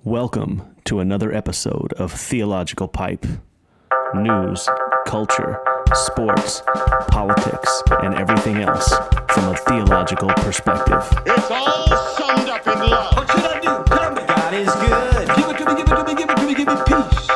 Welcome to another episode of Theological Pipe. News, culture, sports, politics, and everything else from a theological perspective. It's all summed up in love. What should I do? Tell me. God is good. Give it to me, give it to me, give it to me, give me peace.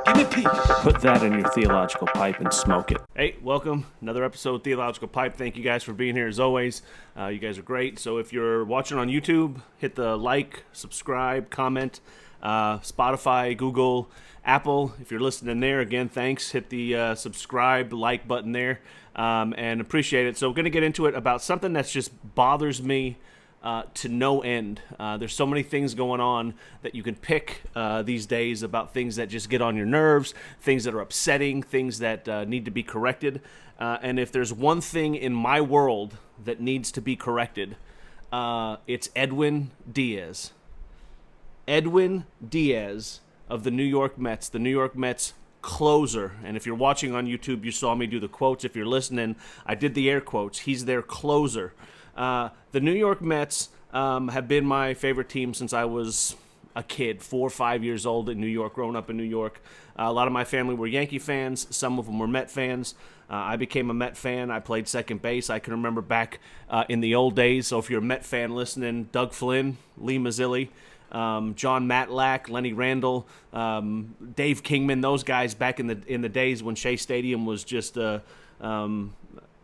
Give me peace. Put that in your theological pipe and smoke it. Hey, welcome. Another episode of Theological Pipe. Thank you guys for being here as always. You guys are great. So if you're watching on YouTube, hit the like, subscribe, comment. Spotify, Google, Apple. If you're listening there, again, thanks. Hit the subscribe, like button there, and appreciate it. So we're going to get into it about something that's just bothers me to no end. There's so many things going on that you can pick these days about things that just get on your nerves, things that are upsetting, things that need to be corrected. And if there's one thing in my world that needs to be corrected, it's Edwin Diaz. Edwin Diaz of the New York Mets, the New York Mets closer. And if you're watching on YouTube, you saw me do the quotes. If you're listening, I did the air quotes. He's their closer. The New York Mets have been my favorite team since I was a kid, 4 or 5 years old in New York, growing up in New York. A lot of my family were Yankee fans. Some of them were Met fans. I became a Met fan. I played second base. I can remember back in the old days. So if you're a Met fan listening, Doug Flynn, Lee Mazzilli, John Matlack, Lenny Randall, Dave Kingman, those guys back in the days when Shea Stadium was just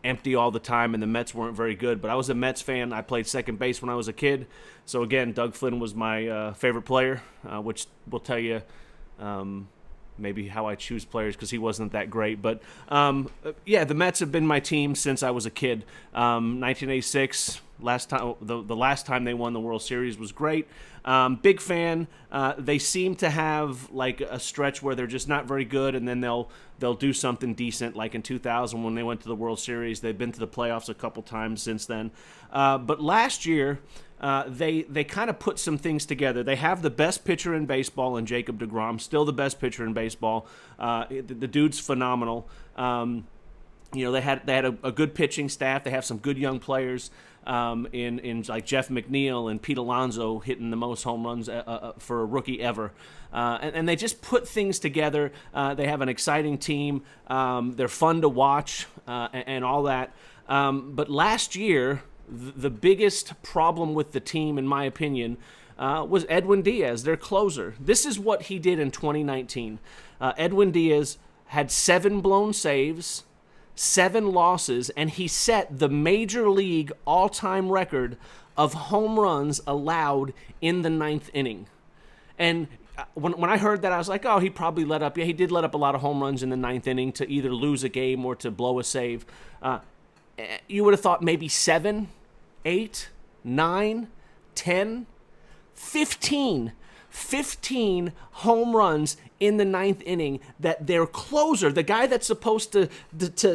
empty all the time and the Mets weren't very good. But I was a Mets fan. I played second base when I was a kid. So again, Doug Flynn was my favorite player, which will tell you maybe how I choose players because he wasn't that great. But yeah, the Mets have been my team since I was a kid. 1986. The last time they won the World Series was great. Big fan. They seem to have like a stretch where they're just not very good, and then they'll do something decent. Like in 2000 when they went to the World Series, they've been to the playoffs a couple times since then. But last year, they kind of put some things together. They have the best pitcher in baseball in Jacob deGrom, still the best pitcher in baseball. The dude's phenomenal. They had a good pitching staff. They have some good young players. In like Jeff McNeil and Pete Alonso hitting the most home runs for a rookie ever. And they just put things together. They have an exciting team. They're fun to watch and all that. But last year, the biggest problem with the team, in my opinion, was Edwin Diaz, their closer. This is what he did in 2019. Edwin Diaz had 7 blown saves, 7 losses, and he set the major league all-time record of home runs allowed in the 9th inning. And when I heard that, I was like, oh, he probably let up. Yeah, he did let up a lot of home runs in the 9th inning to either lose a game or to blow a save. You would have thought maybe 7, 8, 9, 10, 15 home runs in the 9th inning that their closer, the guy that's supposed to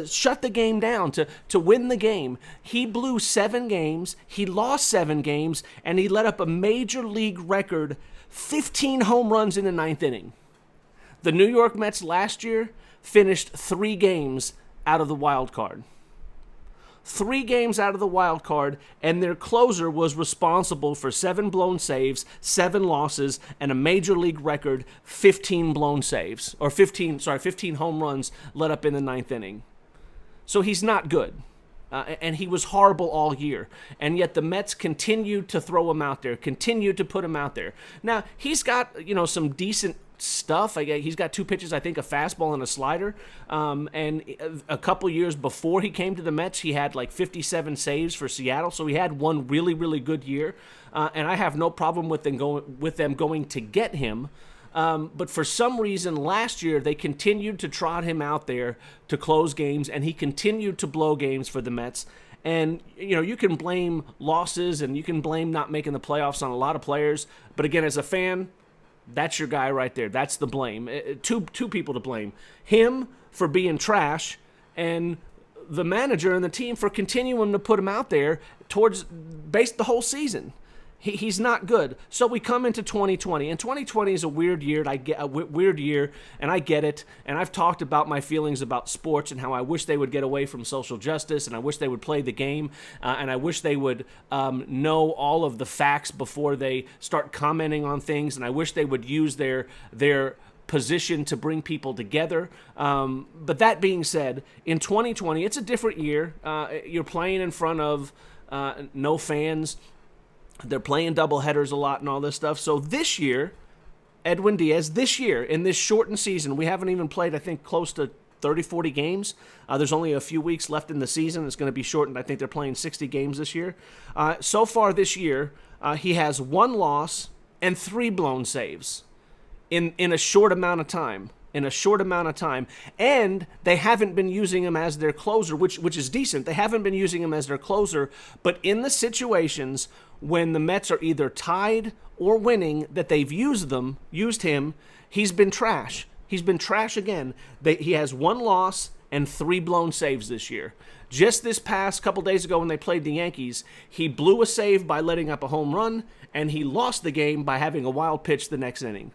shut the game down, to win the game, he blew 7 games, he lost 7 games, and he let up a major league record 15 home runs in the 9th inning. The New York Mets last year finished 3 games out of the wild card. 3 games out of the wild card, and their closer was responsible for 7 blown saves, 7 losses, and a major league record 15 blown saves, or 15 home runs let up in the 9th inning. So he's not good. And he was horrible all year. And yet the Mets continued to throw him out there, continued to put him out there. Now, he's got, some decent stuff. He's got 2 pitches, I think, a fastball and a slider. And a couple years before he came to the Mets, he had like 57 saves for Seattle. So he had one really, really good year. And I have no problem with them going to get him. But for some reason, last year, they continued to trot him out there to close games, and he continued to blow games for the Mets. And, you can blame losses, and you can blame not making the playoffs on a lot of players. But again, as a fan, that's your guy right there. That's the blame. Two people to blame. Him for being trash, and the manager and the team for continuing to put him out there based the whole season. He's not good. So we come into 2020, and 2020 is a weird year. And I get it. And I've talked about my feelings about sports and how I wish they would get away from social justice, and I wish they would play the game, and I wish they would know all of the facts before they start commenting on things, and I wish they would use their position to bring people together. But that being said, in 2020, it's a different year. You're playing in front of no fans. They're playing doubleheaders a lot and all this stuff. So this year, Edwin Diaz, in this shortened season, we haven't even played, I think, close to 30, 40 games. There's only a few weeks left in the season. It's going to be shortened. I think they're playing 60 games this year. So far this year, he has 1 loss and 3 blown saves in a short amount of time. And they haven't been using him as their closer, which is decent. They haven't been using him as their closer, but in the situations when the Mets are either tied or winning that they've used him, he's been trash. He's been trash again. He has 1 loss and 3 blown saves this year. Just this past couple days ago when they played the Yankees, he blew a save by letting up a home run, and he lost the game by having a wild pitch the next inning.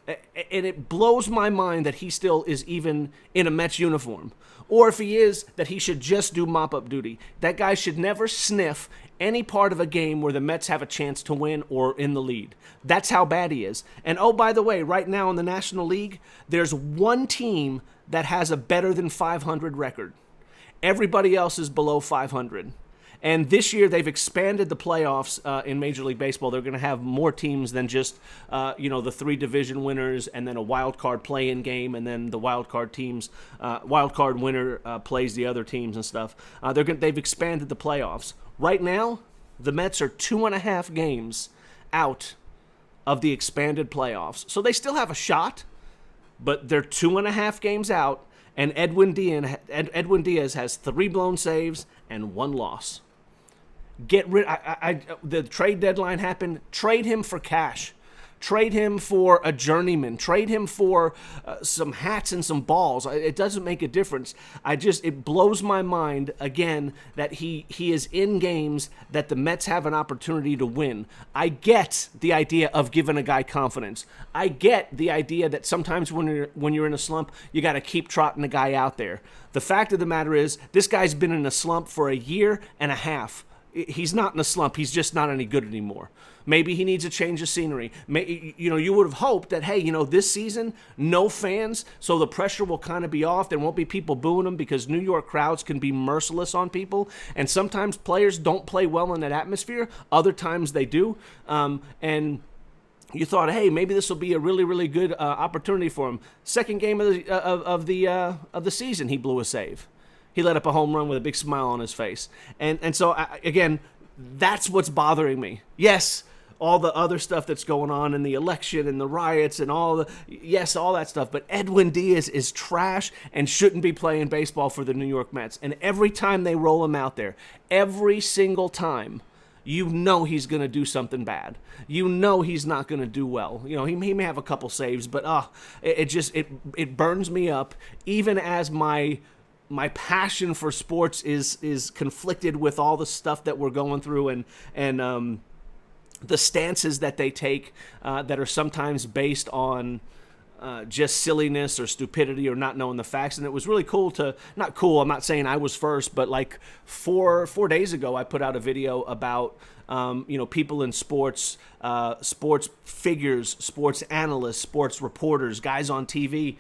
And it blows my mind that he still is even in a Mets uniform. Or if he is, that he should just do mop-up duty. That guy should never sniff any part of a game where the Mets have a chance to win or in the lead. That's how bad he is. And oh, by the way, right now in the National League, there's 1 team that has a better than 500 record. Everybody else is below 500. And this year they've expanded the playoffs in Major League Baseball. They're going to have more teams than just the 3 division winners and then a wild card play-in game, and then the wild card winner plays the other teams and stuff. They've expanded the playoffs. Right now, the Mets are 2.5 games out of the expanded playoffs, so they still have a shot, but they're 2.5 games out. And Edwin Diaz has 3 blown saves and 1 loss. The trade deadline happened. Trade him for cash. Trade him for a journeyman. Trade him for some hats and some balls. It doesn't make a difference. It blows my mind again that he is in games that the Mets have an opportunity to win. I get the idea of giving a guy confidence. I get the idea that sometimes when you're in a slump, you got to keep trotting the guy out there. The fact of the matter is, this guy's been in a slump for 1.5 years. He's not in a slump. He's just not any good anymore. Maybe he needs a change of scenery. You would have hoped that, this season, no fans, so the pressure will kind of be off. There won't be people booing him because New York crowds can be merciless on people. And sometimes players don't play well in that atmosphere. Other times they do. And you thought, hey, maybe this will be a really, really good opportunity for him. Second game of the season, he blew a save. He let up a home run with a big smile on his face. And so, again, that's what's bothering me. Yes, all the other stuff that's going on in the election and the riots and all that stuff. But Edwin Diaz is trash and shouldn't be playing baseball for the New York Mets. And every time they roll him out there, every single time, he's going to do something bad. He's not going to do well. He may have a couple saves, but it burns me up, even as my passion for sports is conflicted with all the stuff that we're going through and the stances that they take that are sometimes based on just silliness or stupidity or not knowing the facts. And it was really not cool, I'm not saying I was first, but like four days ago, I put out a video about people in sports, sports figures, sports analysts, sports reporters, guys on TV.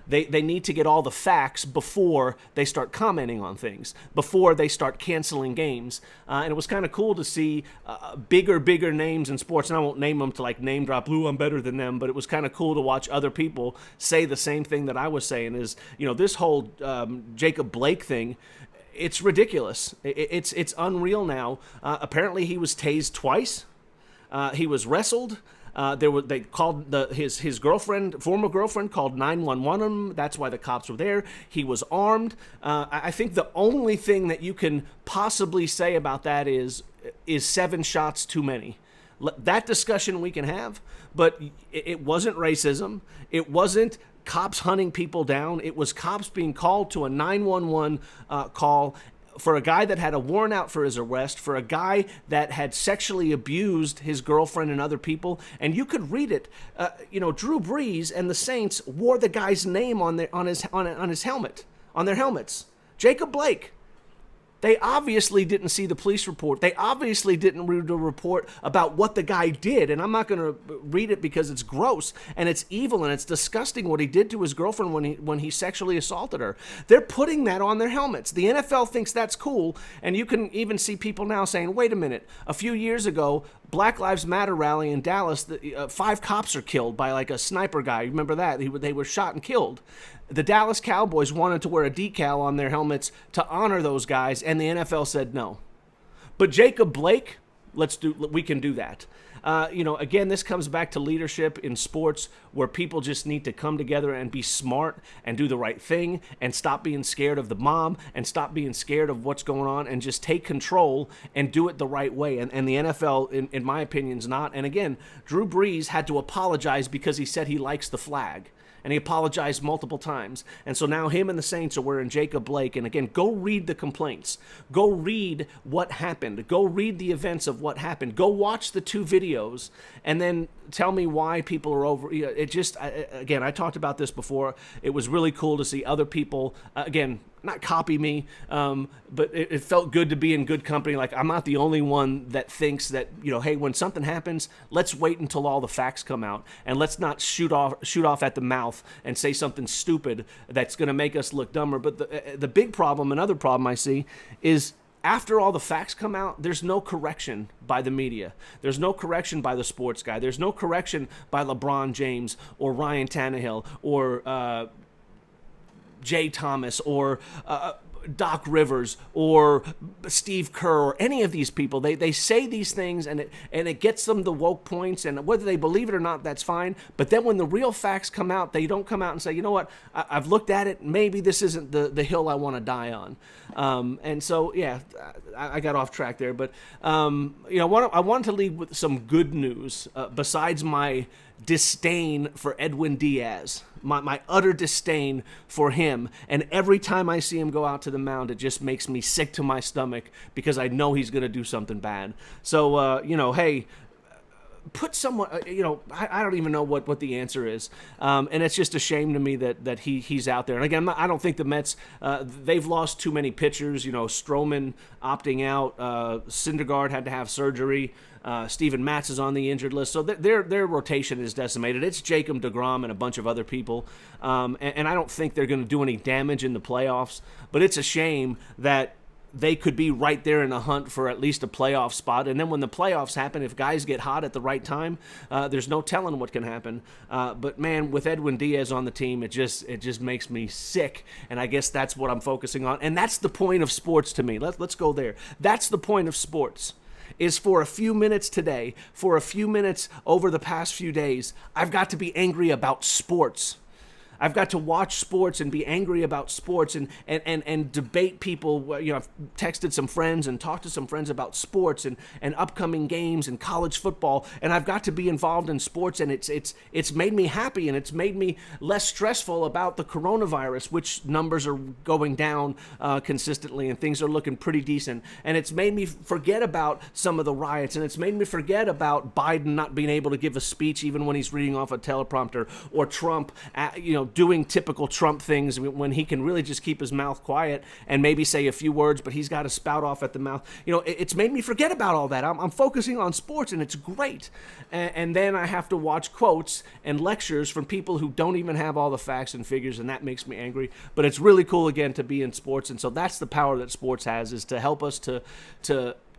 They need to get all the facts before they start commenting on things, before they start canceling games. And it was kind of cool to see bigger names in sports. And I won't name them to name drop, I'm better than them. But it was kind of cool to watch other people say the same thing that I was saying is, this whole Jacob Blake thing. It's ridiculous. It's unreal now. Apparently he was tased twice. He was wrestled. They called his girlfriend, former girlfriend, called 911 on him. That's why the cops were there. He was armed. I think the only thing that you can possibly say about that is 7 shots too many. That discussion we can have, but it wasn't racism. It wasn't cops hunting people down. It was cops being called to a 911 call for a guy that had a warrant out for his arrest, for a guy that had sexually abused his girlfriend and other people, and you could read it. Drew Brees and the Saints wore the guy's name on his helmet, on their helmets. Jacob Blake. They obviously didn't see the police report. They obviously didn't read the report about what the guy did. And I'm not going to read it because it's gross and it's evil and it's disgusting what he did to his girlfriend when he sexually assaulted her. They're putting that on their helmets. The NFL thinks that's cool. And you can even see people now saying, wait a minute, a few years ago, Black Lives Matter rally in Dallas, 5 cops are killed by like a sniper guy. You remember that? They were shot and killed. The Dallas Cowboys wanted to wear a decal on their helmets to honor those guys, and the NFL said no. But Jacob Blake, we can do that. Again, this comes back to leadership in sports where people just need to come together and be smart and do the right thing and stop being scared of the mob and stop being scared of what's going on and just take control and do it the right way. And the NFL, in my opinion, is not. And again, Drew Brees had to apologize because he said he likes the flag. And he apologized multiple times. And so now him and the Saints are wearing Jacob Blake. And again, go read the complaints. Go read what happened. Go read the events of what happened. Go watch the 2 videos and then tell me why people are over. Again, I talked about this before. It was really cool to see other people, again, not copy me, but it felt good to be in good company. Like, I'm not the only one that thinks that, hey, when something happens, let's wait until all the facts come out, and let's not shoot off at the mouth and say something stupid that's going to make us look dumber. But the big problem, another problem I see, is after all the facts come out, there's no correction by the media. There's no correction by the sports guy. There's no correction by LeBron James or Ryan Tannehill or Jay Thomas or Doc Rivers or Steve Kerr or any of these people. They say these things and it gets them the woke points, and whether they believe it or not, that's fine. But then when the real facts come out, they don't come out and say, you know what, I've looked at it, maybe this isn't the hill I want to die on. And so, yeah, I got off track there. But, I wanted to lead with some good news besides my disdain for Edwin Diaz, my utter disdain for him. And every time I see him go out to the mound, it just makes me sick to my stomach because I know he's going to do something bad. So, hey, put someone, I don't even know what the answer is. And it's just a shame to me that he's out there. And again, I don't think the Mets, they've lost too many pitchers. Stroman opting out, Syndergaard had to have surgery. Steven Matz is on the injured list. So their rotation is decimated. It's Jacob deGrom and a bunch of other people. And I don't think they're going to do any damage in the playoffs. But it's a shame that they could be right there in the hunt for at least a playoff spot. And then when the playoffs happen, if guys get hot at the right time, there's no telling what can happen. But man, with Edwin Diaz on the team, it just makes me sick. And I guess that's what I'm focusing on. And that's the point of sports to me. Let's go there. That's the point of sports. Is for a few minutes today, for a few minutes over the past few days, I've got to be angry about sports. I've got to watch sports and be angry about sports and debate people. I've texted some friends and talked to some friends about sports and upcoming games and college football, and I've got to be involved in sports, and it's made me happy, and it's made me less stressful about the coronavirus, which numbers are going down consistently, and things are looking pretty decent, and it's made me forget about some of the riots, and it's made me forget about Biden not being able to give a speech even when he's reading off a teleprompter, or Trump, doing typical Trump things when he can really just keep his mouth quiet and maybe say a few words, but he's got to spout off at the mouth. It's made me forget about all that. I'm focusing on sports, and it's great. And then I have to watch quotes and lectures from people who don't even have all the facts and figures, and that makes me angry. But it's really cool, again, to be in sports. And so that's the power that sports has, is to help us to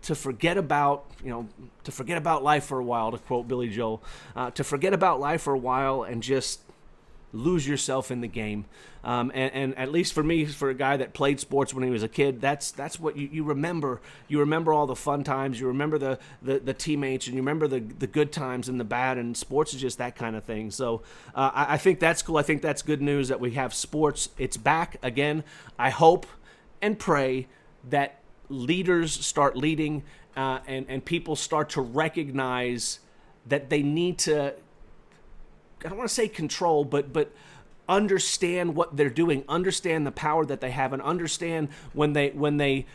forget about, to forget about life for a while, to quote Billy Joel, to forget about life for a while and just lose yourself in the game. And at least for me, for a guy that played sports when he was a kid, that's what you remember. You remember all the fun times. You remember the teammates, and you remember the good times and the bad, and sports is just that kind of thing. So I think that's cool. I think that's good news that we have sports. It's back again. I hope and pray that leaders start leading and people start to recognize that they need to, I don't want to say control, but understand what they're doing, understand the power that they have, and understand when they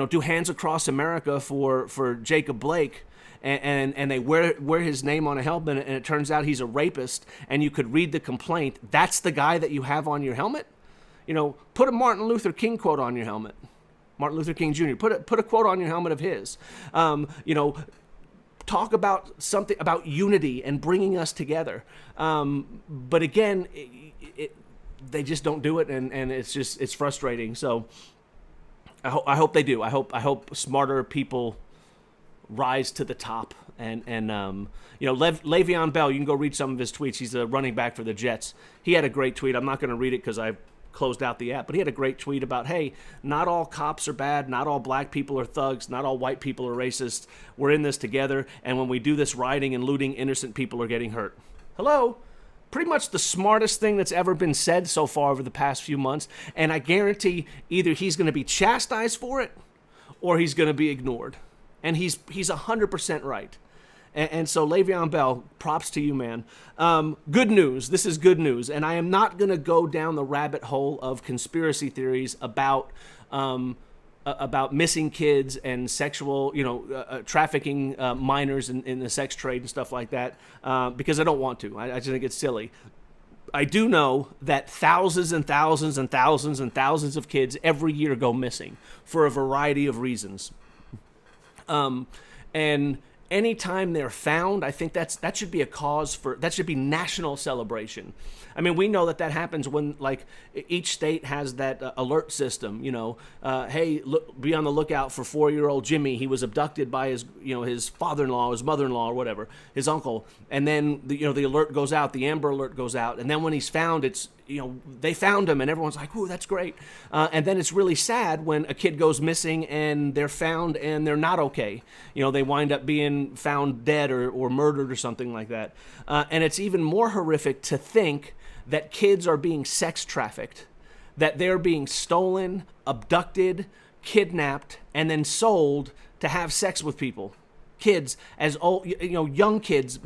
do Hands Across America for Jacob Blake, and they wear his name on a helmet, and it turns out he's a rapist, and you could read the complaint. That's the guy that you have on your helmet. Put a Martin Luther King quote on your helmet. Martin Luther King Jr. Put a quote on your helmet of his. Talk about something about unity and bringing us together. But again, they just don't do it, and it's frustrating. So I hope they do. I hope smarter people rise to the top. And Le'Veon Bell, you can go read some of his tweets. He's a running back for the Jets. He had a great tweet. I'm not going to read it because I closed out the app, but he had a great tweet about, hey, not all cops are bad, not all black people are thugs, not all white people are racist. We're in this together, and when we do this rioting and looting, innocent people are getting hurt. Hello? Pretty much the smartest thing that's ever been said so far over the past few months, and I guarantee either he's going to be chastised for it or he's going to be ignored. And he's 100% right. And so, Le'Veon Bell, props to you, man. Good news. This is good news. And I am not going to go down the rabbit hole of conspiracy theories about missing kids and sexual, trafficking minors in the sex trade and stuff like that, because I don't want to. I just think it's silly. I do know that thousands and thousands and thousands and thousands of kids every year go missing for a variety of reasons. And anytime they're found, I think that should be a cause that should be national celebration. I mean, we know that happens when, like, each state has that alert system, hey, look, be on the lookout for 4-year-old Jimmy. He was abducted by his father-in-law, his mother-in-law, or whatever, his uncle. And then, the alert goes out, the Amber Alert goes out. And then when he's found, it's, they found him, and everyone's like, ooh, that's great. And then it's really sad when a kid goes missing and they're found and they're not okay. They wind up being found dead or murdered or something like that. And it's even more horrific to think that kids are being sex trafficked, that they're being stolen, abducted, kidnapped, and then sold to have sex with people. Kids, as old, young kids,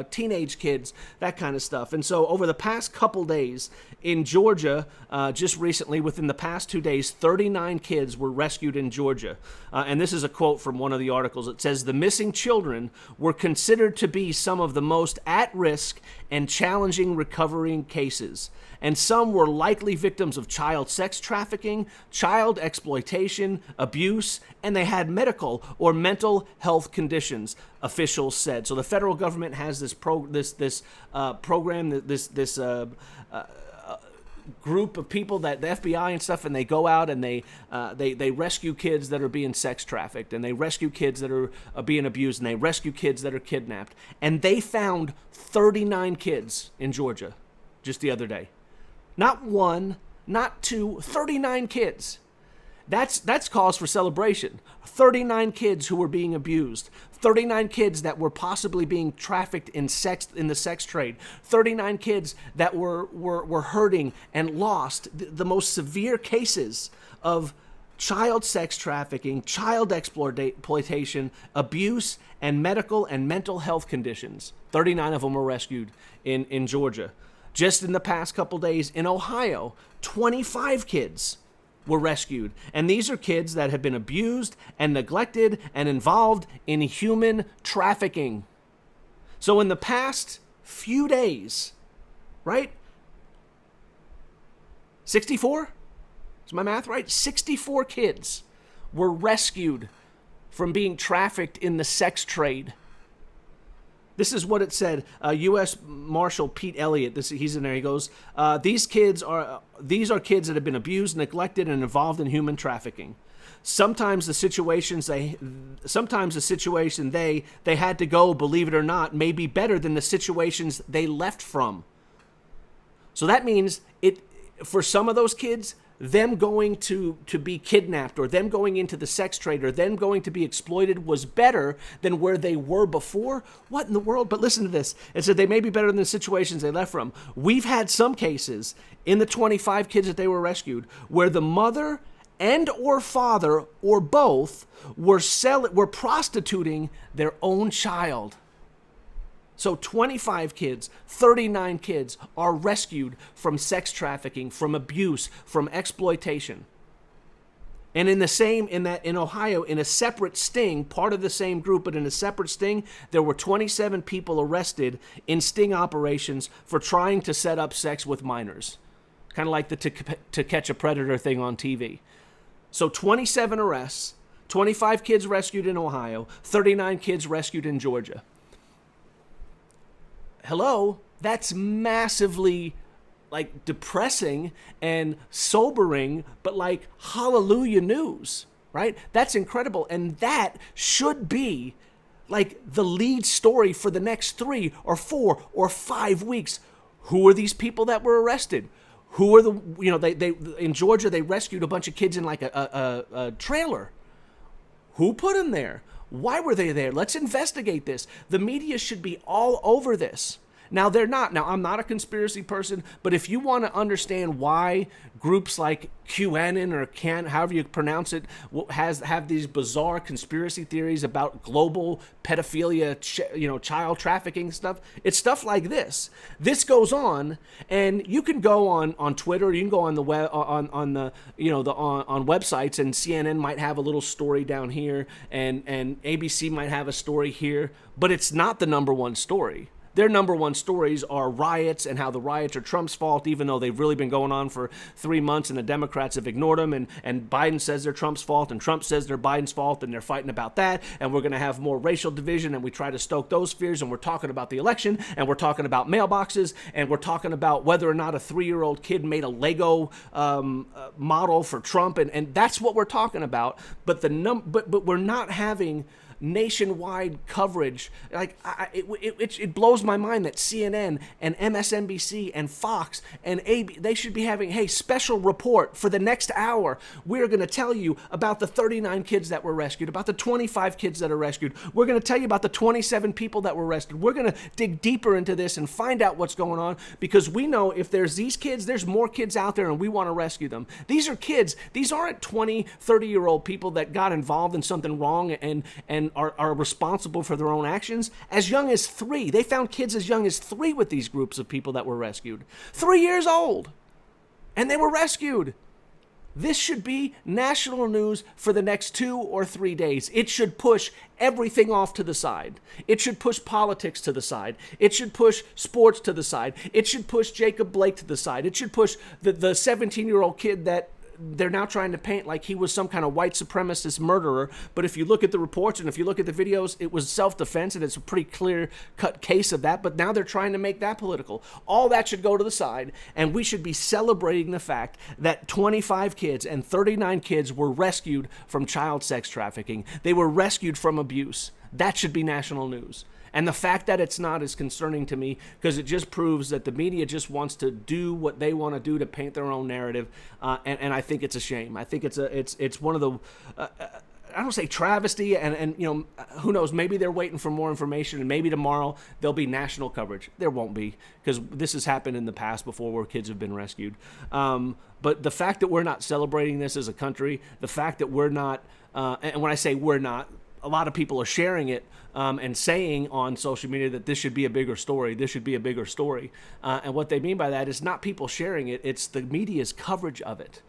teenage kids, that kind of stuff. And so over the past couple days in Georgia, just recently, within the past 2 days, 39 kids were rescued in Georgia. And this is a quote from one of the articles. It says, the missing children were considered to be some of the most at-risk and challenging recovering cases. And some were likely victims of child sex trafficking, child exploitation, abuse, and they had medical or mental health conditions, officials said. So the federal government has this program, this group of people, that the FBI and stuff, and they go out and they rescue kids that are being sex trafficked, and they rescue kids that are being abused, and they rescue kids that are kidnapped. And they found 39 kids in Georgia just the other day. Not one, not two, 39 kids. That's cause for celebration. 39 kids who were being abused. 39 kids that were possibly being trafficked in the sex trade. 39 kids that were hurting and lost. The most severe cases of child sex trafficking, child exploitation, abuse, and medical and mental health conditions. 39 of them were rescued in Georgia. Just in the past couple days in Ohio, 25 kids were rescued. And these are kids that have been abused and neglected and involved in human trafficking. So in the past few days, right? 64? Is my math right? 64 kids were rescued from being trafficked in the sex trade. This is what it said. U.S. Marshal Pete Elliott, he's in there. He goes, these are kids that have been abused, neglected, and involved in human trafficking. Sometimes the situation they had to go, believe it or not, may be better than the situations they left from. So that means for some of those kids, them going to be kidnapped, or them going into the sex trade, or them going to be exploited was better than where they were before. What in the world? But listen to this. It said they may be better than the situations they left from. We've had some cases in the 25 kids that they were rescued where the mother and or father or both were prostituting their own child. So 25 kids, 39 kids are rescued from sex trafficking, from abuse, from exploitation. And in Ohio, in a separate sting, part of the same group, but in a separate sting, there were 27 people arrested in sting operations for trying to set up sex with minors. Kind of like the To Catch a Predator thing on TV. So 27 arrests, 25 kids rescued in Ohio, 39 kids rescued in Georgia. Hello, that's massively depressing and sobering, but hallelujah news, right? That's incredible. And that should be the lead story for the next 3 or 4 or 5 weeks. Who are these people that were arrested? Who are they in Georgia, they rescued a bunch of kids in a trailer. Who put them there? Why were they there? Let's investigate this. The media should be all over this. Now, they're not. Now, I'm not a conspiracy person, but if you want to understand why groups like QAnon or however you pronounce it, have these bizarre conspiracy theories about global pedophilia, child trafficking stuff, it's stuff like this. This goes on, and you can go on Twitter, you can go on the web, on websites, and CNN might have a little story down here, and ABC might have a story here, but it's not the number one story. Their number one stories are riots and how the riots are Trump's fault, even though they've really been going on for 3 months and the Democrats have ignored them. And Biden says they're Trump's fault and Trump says they're Biden's fault and they're fighting about that. And we're going to have more racial division and we try to stoke those fears. And we're talking about the election and we're talking about mailboxes and we're talking about whether or not a 3-year-old kid made a Lego model for Trump. And that's what we're talking about. But but we're not having nationwide coverage. It blows my mind that CNN and MSNBC and Fox and AB, they should be having, hey, special report for the next hour. We're going to tell you about the 39 kids that were rescued, about the 25 kids that are rescued. We're going to tell you about the 27 people that were arrested. We're going to dig deeper into this and find out what's going on, because we know if there's these kids, there's more kids out there and we want to rescue them. These are kids. These aren't 20, 30-year-old people that got involved in something wrong and are responsible for their own actions. As young as 3. They found kids as young as 3 with these groups of people that were rescued. 3 years old. And they were rescued. This should be national news for the next 2 or 3 days. It should push everything off to the side. It should push politics to the side. It should push sports to the side. It should push Jacob Blake to the side. It should push the 17-year-old kid that they're now trying to paint like he was some kind of white supremacist murderer. But if you look at the reports and if you look at the videos, it was self-defense and it's a pretty clear-cut case of that. But now they're trying to make that political. All that should go to the side, and we should be celebrating the fact that 25 kids and 39 kids were rescued from child sex trafficking. They were rescued from abuse. That should be national news. And the fact that it's not is concerning to me, because it just proves that the media just wants to do what they want to do to paint their own narrative, and I think it's a shame. I think it's one of the I don't say travesty, and who knows, maybe they're waiting for more information, and maybe tomorrow there'll be national coverage. There won't be, because this has happened in the past before where kids have been rescued. But the fact that we're not celebrating this as a country, the fact that we're not, and when I say we're not, a lot of people are sharing it and saying on social media that this should be a bigger story. This should be a bigger story. And what they mean by that is not people sharing it. It's the media's coverage of it.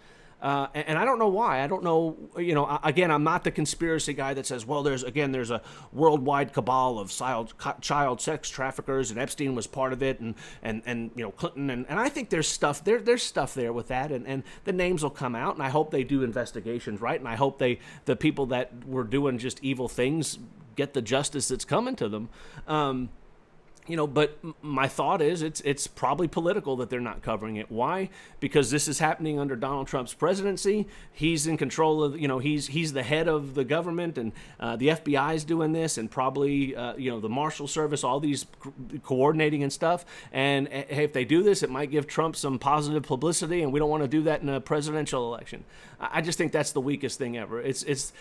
And I don't know why. I don't know, again, I'm not the conspiracy guy that says, well, there's a worldwide cabal of child sex traffickers and Epstein was part of it and Clinton. And I think there's stuff there with that. And the names will come out, and I hope they do investigations, right? And I hope the people that were doing just evil things get the justice that's coming to them. But my thought is it's probably political that they're not covering it. Why? Because this is happening under Donald Trump's presidency. He's in control of, he's the head of the government, and the FBI is doing this, and probably, the Marshal Service, all these coordinating and stuff. And hey, if they do this, it might give Trump some positive publicity, and we don't want to do that in a presidential election. I just think that's the weakest thing ever. It's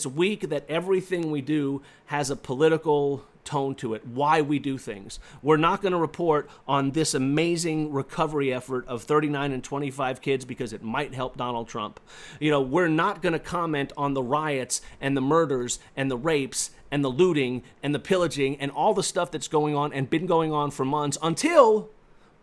weak that everything we do has a political tone to it, why we do things. We're not going to report on this amazing recovery effort of 39 and 25 kids because it might help Donald Trump. We're not going to comment on the riots and the murders and the rapes and the looting and the pillaging and all the stuff that's going on and been going on for months until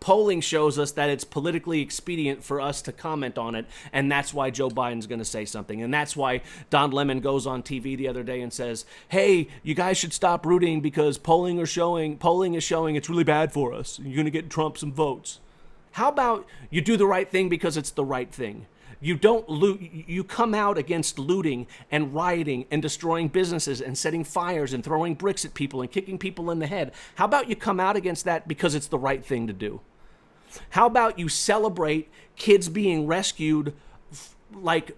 polling shows us that it's politically expedient for us to comment on it, and that's why Joe Biden's going to say something. And that's why Don Lemon goes on TV the other day and says, hey, you guys should stop rooting because polling is showing it's really bad for us. You're going to get Trump some votes. How about you do the right thing because it's the right thing? You don't loot. You come out against looting and rioting and destroying businesses and setting fires and throwing bricks at people and kicking people in the head. How about you come out against that because it's the right thing to do? How about you celebrate kids being rescued like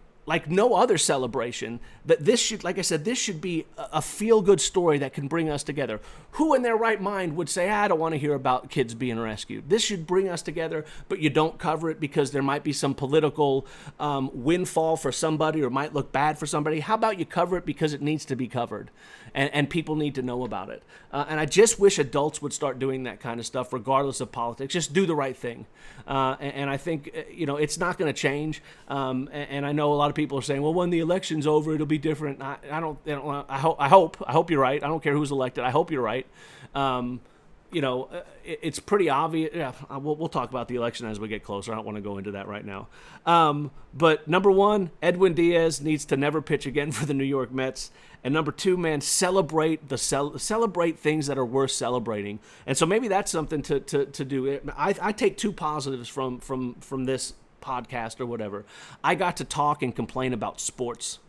no other celebration? That this should, like I said, this should be a feel-good story that can bring us together. Who in their right mind would say, I don't want to hear about kids being rescued? This should bring us together, but you don't cover it because there might be some political windfall for somebody or might look bad for somebody. How about you cover it because it needs to be covered and people need to know about it? And I just wish adults would start doing that kind of stuff regardless of politics. Just do the right thing. And I think, it's not going to change. And I know a lot of people are saying, well, when the election's over, it'll be different. I hope you're right. I don't care who's elected. I hope you're right. It's pretty obvious. Yeah, we'll talk about the election as we get closer. I don't want to go into that right now. But number one, Edwin Diaz needs to never pitch again for the New York Mets. And number two, man, celebrate things that are worth celebrating. And so maybe that's something to do. I take two positives from this podcast or whatever. I got to talk and complain about sports.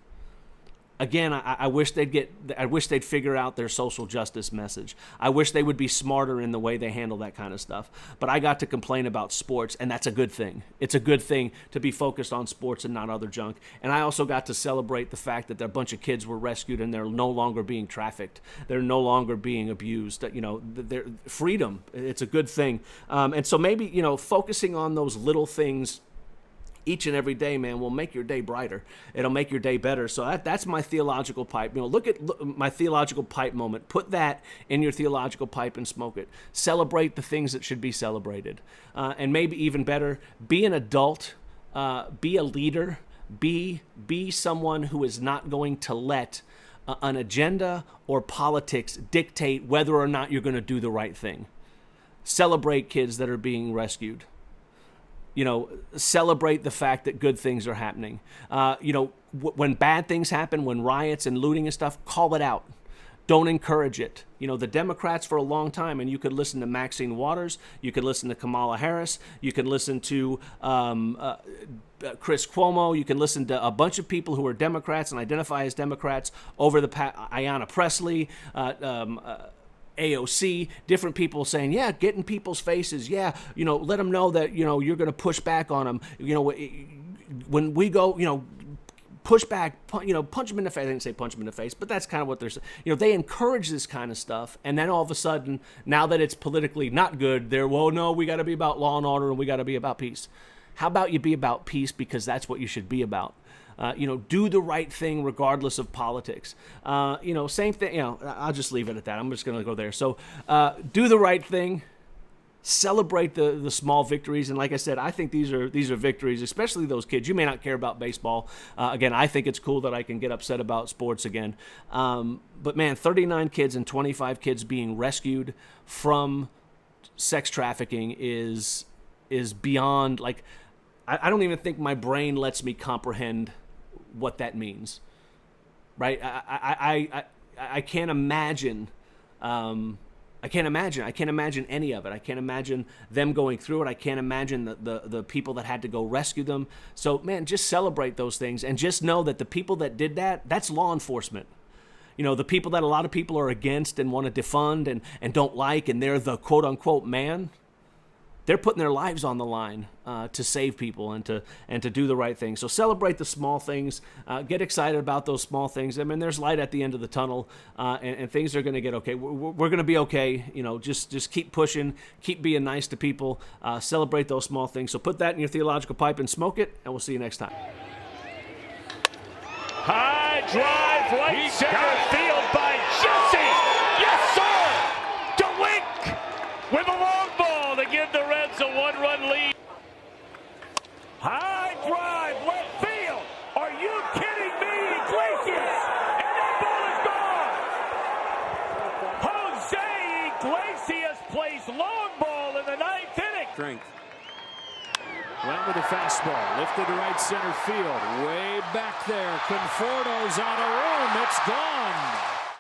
Again, I wish they'd figure out their social justice message. I wish they would be smarter in the way they handle that kind of stuff. But I got to complain about sports, and that's a good thing. It's a good thing to be focused on sports and not other junk. And I also got to celebrate the fact that a bunch of kids were rescued and they're no longer being trafficked. They're no longer being abused. They're freedom. It's a good thing. And so maybe, focusing on those little things each and every day, man, will make your day brighter. It'll make your day better. So that's my theological pipe. Look at my theological pipe moment. Put that in your theological pipe and smoke it. Celebrate the things that should be celebrated. And maybe even better, be an adult, be a leader, be someone who is not going to let an agenda or politics dictate whether or not you're going to do the right thing. Celebrate kids that are being rescued. Celebrate the fact that good things are happening. When bad things happen, when riots and looting and stuff, call it out. Don't encourage it. The Democrats for a long time, and you could listen to Maxine Waters, you could listen to Kamala Harris, you can listen to Chris Cuomo, you can listen to a bunch of people who are Democrats and identify as Democrats over the past, Ayanna Pressley, AOC, different people saying, yeah, get in people's faces. Yeah, let them know that, you're going to push back on them. When we go, push back, punch them in the face. I didn't say punch them in the face, but that's kind of what they're saying. They encourage this kind of stuff. And then all of a sudden, now that it's politically not good, no, we got to be about law and order and we got to be about peace. How about you be about peace because that's what you should be about? Do the right thing regardless of politics. Same thing, I'll just leave it at that. I'm just going to go there. So do the right thing. Celebrate the small victories. And like I said, I think these are victories, especially those kids. You may not care about baseball. Again, I think it's cool that I can get upset about sports again. But man, 39 kids and 25 kids being rescued from sex trafficking is beyond, I don't even think my brain lets me comprehend what that means, right? I can't imagine. I can't imagine any of it. I can't imagine them going through it. I can't imagine the people that had to go rescue them. So, man, just celebrate those things and just know that the people that did that's law enforcement. The people that a lot of people are against and want to defund and don't like, and they're the quote-unquote man. They're putting their lives on the line to save people and to do the right thing. So celebrate the small things. Get excited about those small things. I mean, there's light at the end of the tunnel, and things are going to get okay. We're going to be okay. Just keep pushing. Keep being nice to people. Celebrate those small things. So put that in your theological pipe and smoke it, and we'll see you next time. High drive, right center field by Jesse. Yes, sir. DeWink with a long ball to give the Reds a 1-run lead. High drive, left field. Are you kidding me? Iglesias. And that ball is gone. of the ninth inning. Strength. Went with a fastball, lifted to right center field, way back there. Conforto's out of room. It's gone.